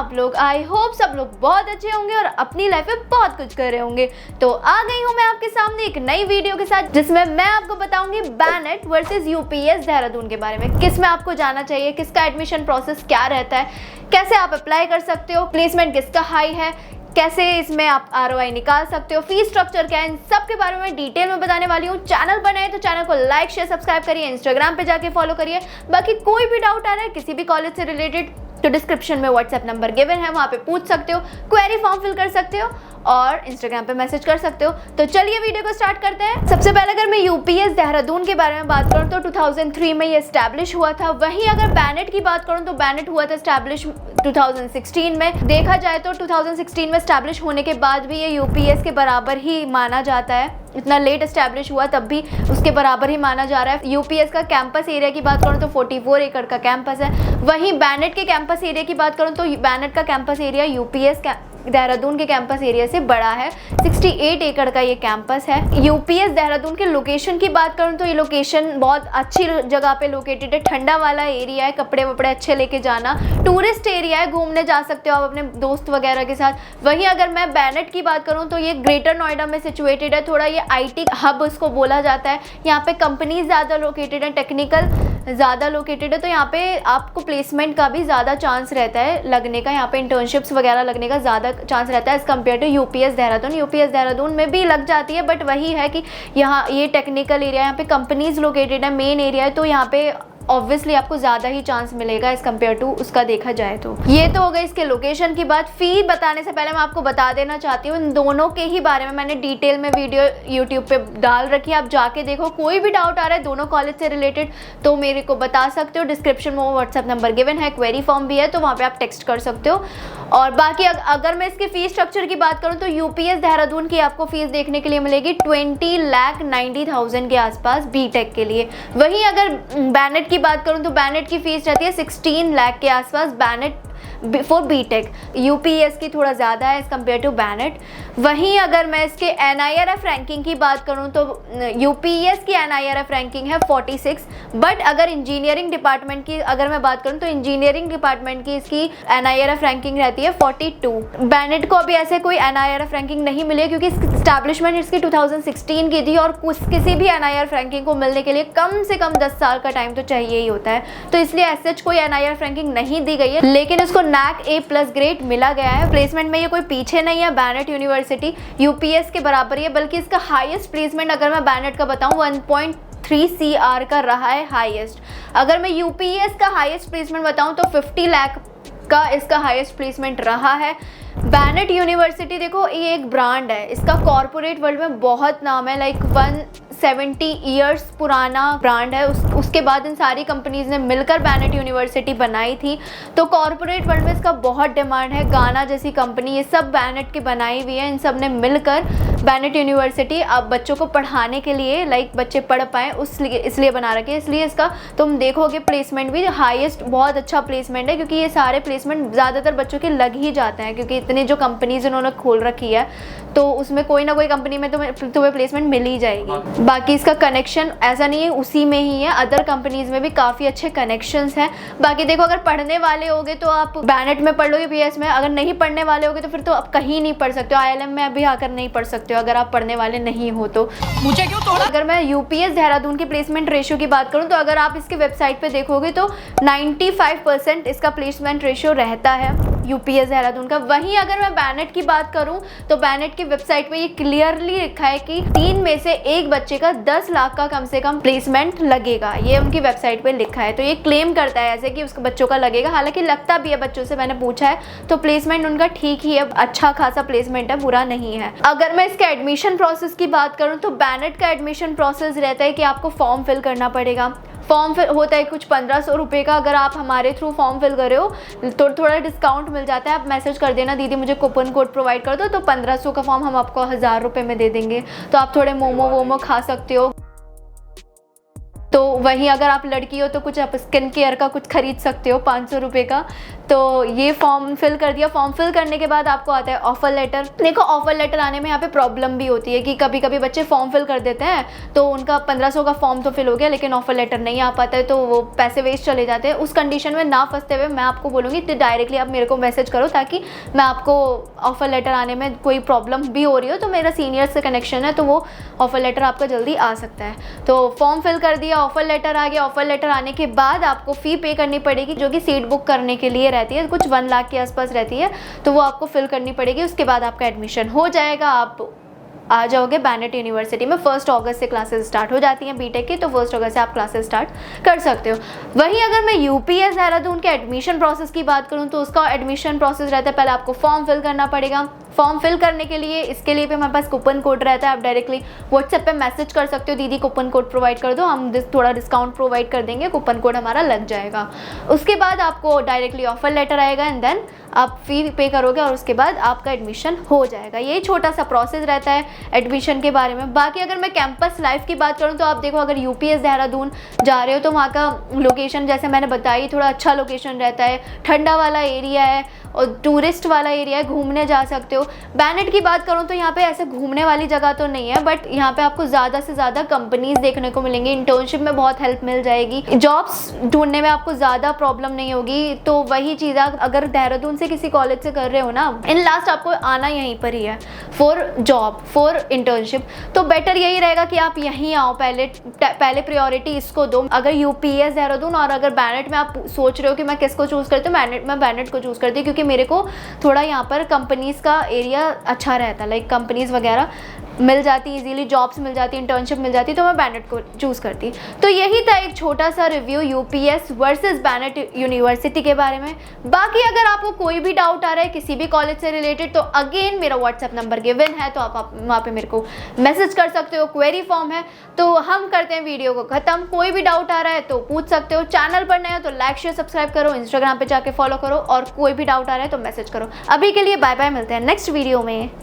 आप लोग? I hope सब लोग बहुत अच्छे होंगे और अपनी लाइफ में बहुत कुछ कर रहे होंगे। तो आ गई हूँ मैं आपके सामने एक नई वीडियो के साथ, जिसमें मैं आपको बताऊंगी बैंनेट वर्सेस यूपीएस देहरादून के बारे में। किस में आपको जाना चाहिए, किसका एडमिशन प्रोसेस क्या रहता है, कैसे आप अप्लाई कर सकते हो, प्लेसमेंट किसका हाई है, कैसे इसमें आप ROI निकाल सकते हो, फीस स्ट्रक्चर क्या है, इन सब के बारे में डिटेल में बताने वाली हूँ। चैनल बनाए तो चैनल को लाइक शेयर सब्सक्राइब करिए, इंस्टाग्राम पे जाके फॉलो करिए। बाकी कोई भी डाउट आ रहा है किसी भी कॉलेज से रिलेटेड तो डिस्क्रिप्शन में व्हाट्सएप नंबर गिवन है, वहाँ पे पूछ सकते हो, क्वेरी फॉर्म फिल कर सकते हो और इंस्टाग्राम पे मैसेज कर सकते हो। तो चलिए वीडियो को स्टार्ट करते हैं। सबसे पहले अगर मैं यूपीएस देहरादून के बारे में बात करूं तो 2003 में ये एस्टैब्लिश हुआ था। वहीं अगर बैंनेट की बात करूं तो बैंनेट हुआ था एस्टैब्लिश 2016 में। देखा जाए तो 2016 में एस्टैब्लिश होने के बाद भी ये यूपीएस के बराबर ही माना जाता है। इतना लेट एस्टैब्लिश हुआ तब भी उसके बराबर ही माना जा रहा है। यूपीएस का कैंपस एरिया की बात करूं तो 44 एकड़ का कैंपस है। वहीं बैंनेट के कैंपस एरिया की बात करूं तो बैंनेट का कैंपस एरिया यूपीएस देहरादून के कैंपस एरिया से बड़ा है। 68 एकड़ का ये कैंपस है। यूपीएस देहरादून के लोकेशन की बात करूं तो ये लोकेशन बहुत अच्छी जगह पे लोकेटेड है। ठंडा वाला एरिया है, कपड़े वपड़े अच्छे लेके जाना, टूरिस्ट एरिया है, घूमने जा सकते हो आप अपने दोस्त वगैरह के साथ। वहीं अगर मैं बैंनेट की बात करूं तो ये ग्रेटर नोएडा में सिचुएटेड है। थोड़ा ये IT हब उसको बोला जाता है। यहाँ पे कंपनीज ज़्यादा लोकेटेड है, टेक्निकल ज़्यादा लोकेटेड है, तो यहाँ पे आपको प्लेसमेंट का भी ज़्यादा चांस रहता है लगने का। यहाँ पे इंटर्नशिप्स वगैरह लगने का ज़्यादा चांस रहता है as compare to UPES Dehradun. UPES Dehradun में भी लग जाती है, बट वही है कि यहाँ ये टेक्निकल एरिया, यहाँ पे कंपनीज लोकेटेड है, मेन एरिया है, तो यहाँ पे ऑब्वियसली आपको ज़्यादा ही चांस मिलेगा एज़ कम्पेयर टू उसका देखा जाए तो। ये तो हो गई इसके लोकेशन की बात। फ़ी बताने से पहले मैं आपको बता देना चाहती हूँ इन दोनों के ही बारे में मैंने डिटेल में वीडियो यूट्यूब पे डाल रखी है, आप जाके देखो। कोई भी डाउट आ रहा है दोनों कॉलेज से रिलेटेड तो मेरे को बता सकते हो। डिस्क्रिप्शन में व्हाट्सएप नंबर गिवन है, क्वेरी फॉर्म भी है, तो वहाँ पर आप टेक्स्ट कर सकते हो। और बाकी अगर मैं इसकी फ़ीस स्ट्रक्चर की बात करूँ तो यूपीएस देहरादून की आपको फ़ीस देखने के लिए मिलेगी 20,90,000 के आसपास बीटेक के लिए। वहीं अगर बैंनेट की बात करूं तो बैंनेट की फीस रहती है 16 लाख के आसपास बैंनेट फॉर बीटेक। यूपीएस की थोड़ा ज़्यादा है एज़ कम्पेयर टू बैंनेट। वहीं अगर मैं इसके NIRF रैंकिंग की बात करूं तो यूपीएस की NIRF रैंकिंग है 46, बट अगर इंजीनियरिंग डिपार्टमेंट की अगर मैं बात करूं तो इंजीनियरिंग डिपार्टमेंट की इसकी NIRF रैंकिंग रहती है 42। बैंनेट को अभी ऐसे कोई NIRF रैंकिंग नहीं मिली है क्योंकि स्टैब्लिशमेंट इसकी 2016 की थी और किसी भी NIRF रैंकिंग को मिलने के लिए कम से कम 10 साल का टाइम तो चाहिए ही होता है, तो इसलिए एज सच कोई NIRF रैंकिंग नहीं दी गई है। लेकिन इसको NAC A+ ग्रेड मिला गया है। प्लेसमेंट में ये कोई पीछे नहीं है, बैंनेट यूनिवर्सिटी यूपीएस के बराबर ही है, बल्कि इसका हाईएस्ट प्लेसमेंट अगर मैं बैंनेट का बताऊं 1.3 CR का रहा है हाईएस्ट। अगर मैं यूपीएस का हाईएस्ट प्लेसमेंट बताऊं तो 50 लाख का इसका हाईएस्ट प्लेसमेंट रहा है। बैंनेट यूनिवर्सिटी देखो ये एक ब्रांड है, इसका कॉर्पोरेट वर्ल्ड में बहुत नाम है, लाइक 170 ईयर्स पुराना ब्रांड है। उसके बाद इन सारी कंपनीज ने मिलकर बैंनेट यूनिवर्सिटी बनाई थी, तो कॉर्पोरेट वर्ल्ड में इसका बहुत डिमांड है। गाना जैसी कंपनी ये सब बैंनेट की बनाई हुई है, इन सब ने मिलकर बैंनेट यूनिवर्सिटी अब बच्चों को पढ़ाने के लिए, लाइक बच्चे पढ़ पाएँ इसलिए बना रखे है। इसलिए इसका तुम देखोगे प्लेसमेंट भी हाईएस्ट, बहुत अच्छा प्लेसमेंट है, क्योंकि ये सारे प्लेसमेंट ज़्यादातर बच्चों के लग ही जाते हैं, क्योंकि इतनी जो कंपनीज उन्होंने खोल रखी है तो उसमें कोई ना कोई कंपनी में तुम्हें प्लेसमेंट मिल ही जाएगी। बाकी इसका कनेक्शन ऐसा नहीं है उसी में ही है, अदर कंपनीज में भी काफ़ी अच्छे कनेक्शंस हैं। बाकी देखो अगर पढ़ने वाले होगे तो आप बैंनेट में पढ़ लोगे BS में, अगर नहीं पढ़ने वाले होगे तो फिर तो आप कहीं नहीं पढ़ सकते हो, ILM में अभी आकर नहीं पढ़ सकते हो अगर आप पढ़ने वाले नहीं हो तो। मुझे क्यों तोड़ा? अगर मैं यूपीएस देहरादून की प्लेसमेंट रेशियो की बात करूँ तो अगर आप इसके वेबसाइट पर देखोगे तो 95% इसका प्लेसमेंट रेशियो रहता है यूपीएस देहरादून का। वहीं अगर मैं बैंनेट की बात करूं तो बैंनेट की वेबसाइट पे ये क्लियरली लिखा है कि 3 में से 1 बच्चे का 10 लाख का कम से कम प्लेसमेंट लगेगा, ये उनकी वेबसाइट पे लिखा है। तो ये क्लेम करता है ऐसे कि उसके बच्चों का लगेगा, हालांकि लगता भी है बच्चों से, मैंने पूछा है तो प्लेसमेंट उनका ठीक ही है, अच्छा खासा प्लेसमेंट है, बुरा नहीं है। अगर मैं इसके एडमिशन प्रोसेस की बात करूँ तो बैंनेट का एडमिशन प्रोसेस रहता है कि आपको फॉर्म फिल करना पड़ेगा। फॉर्म फिल होता है कुछ 1500 रुपये का। अगर आप हमारे थ्रू फॉर्म फिल कर रहे हो तो थोड़ा डिस्काउंट मिल जाता है। आप मैसेज कर देना दीदी मुझे कूपन कोड प्रोवाइड कर दो, तो 1500 का फॉर्म हम आपको 1000 रुपये में दे देंगे, तो आप थोड़े मोमो वोमो खा सकते हो। तो वहीं अगर आप लड़की हो तो कुछ आप स्किन केयर का कुछ खरीद सकते हो 500 रुपये का। तो ये फॉर्म फिल कर दिया। फॉर्म फिल करने के बाद आपको आता है ऑफर लेटर। देखो ऑफर लेटर आने में यहाँ पे प्रॉब्लम भी होती है कि कभी कभी बच्चे फॉर्म फिल कर देते हैं तो उनका 1500 का फॉर्म तो फिल हो गया लेकिन ऑफर लेटर नहीं आ पाता है, तो वो पैसे वेस्ट चले जाते हैं। उस कंडीशन में ना फंसते हुए मैं आपको बोलूँगी तो डायरेक्टली आप मेरे को मैसेज करो, ताकि मैं आपको ऑफर लेटर आने में कोई प्रॉब्लम भी हो रही हो तो मेरा सीनियर से कनेक्शन है तो वो ऑफर लेटर आपका जल्दी आ सकता है। तो फॉर्म फिल कर दिया, ऑफर लेटर आ गया। ऑफर लेटर आने के बाद आपको फ़ी पे करनी पड़ेगी जो कि सीट बुक करने के लिए रहती है, कुछ 1 लाख के आसपास रहती है, तो वो आपको फिल करनी पड़ेगी। उसके बाद आपका एडमिशन हो जाएगा, आप आ जाओगे बैनेट यूनिवर्सिटी में। 1 अगस्त से क्लासेस स्टार्ट हो जाती हैं बीटेक की, तो 1 अगस्त से आप क्लासेस स्टार्ट कर सकते हो। वहीं अगर मैं यूपीएस देहरादून के एडमिशन प्रोसेस की बात करूं तो उसका एडमिशन प्रोसेस रहता है, पहले आपको फॉर्म फिल करना पड़ेगा। फॉर्म फिल करने के लिए इसके लिए भी हमारे पास कूपन कोड रहता है, आप डायरेक्टली व्हाट्सएप पे मैसेज कर सकते हो, दीदी कूपन कोड प्रोवाइड कर दो, हम थोड़ा डिस्काउंट प्रोवाइड कर देंगे, कूपन कोड हमारा लग जाएगा। उसके बाद आपको डायरेक्टली ऑफर लेटर आएगा एंड देन आप फ़ी पे करोगे और उसके बाद आपका एडमिशन हो जाएगा। यही छोटा सा प्रोसेस रहता है एडमिशन के बारे में। बाकी अगर मैं कैंपस लाइफ की बात करूँ तो आप देखो, अगर यूपीएस देहरादून जा रहे हो तो वहाँ का लोकेशन जैसे मैंने बताई थोड़ा अच्छा लोकेशन रहता है, ठंडा वाला एरिया है और टूरिस्ट वाला एरिया है, घूमने जा सकते हो। बैनेट की बात करूँ तो यहाँ पे ऐसे घूमने वाली जगह तो नहीं है, बट यहाँ पे आपको ज़्यादा से ज़्यादा कंपनीज देखने को मिलेंगी, इंटर्नशिप में बहुत हेल्प मिल जाएगी, जॉब्स ढूंढने में आपको ज़्यादा प्रॉब्लम नहीं होगी। तो वही चीज़ अगर देहरादून से किसी कॉलेज से कर रहे हो ना, इन लास्ट आपको आना यहीं पर ही है फॉर जॉब, फॉर इंटर्नशिप, तो बेटर यही रहेगा कि आप यहीं आओ, पहले प्रायोरिटी इसको दो। अगर यूपीएस देहरादून और अगर बैनेट में आप सोच रहे हो कि मैं किसको चूज़ करती हूँ, मैं बैनेट को चूज़ करती हूँ क्योंकि मेरे को थोड़ा यहाँ पर कंपनीज़ का एरिया अच्छा रहता है, लाइक कंपनीज़ वगैरह मिल जाती, इजीली जॉब्स मिल जाती, इंटर्नशिप मिल जाती, तो मैं बैनेट को चूज़ करती। तो यही था एक छोटा सा review UPES versus Bennett university के बारे में। बाकी अगर आपको कोई भी डाउट आ रहा है किसी भी कॉलेज से रिलेटेड तो अगेन मेरा व्हाट्सएप नंबर गिवन है, तो आप वहाँ पे मेरे को मैसेज कर सकते हो, क्वेरी फॉर्म है। तो हम करते हैं वीडियो को ख़त्म। कोई भी डाउट आ रहा है तो पूछ सकते हो, चैनल पर नए हो तो लाइक शेयर सब्सक्राइब करो, इंस्टाग्राम पर जाके फॉलो करो और कोई भी डाउट आ रहा है तो मैसेज करो। अभी के लिए बाय बाय, मिलते हैं नेक्स्ट वीडियो में।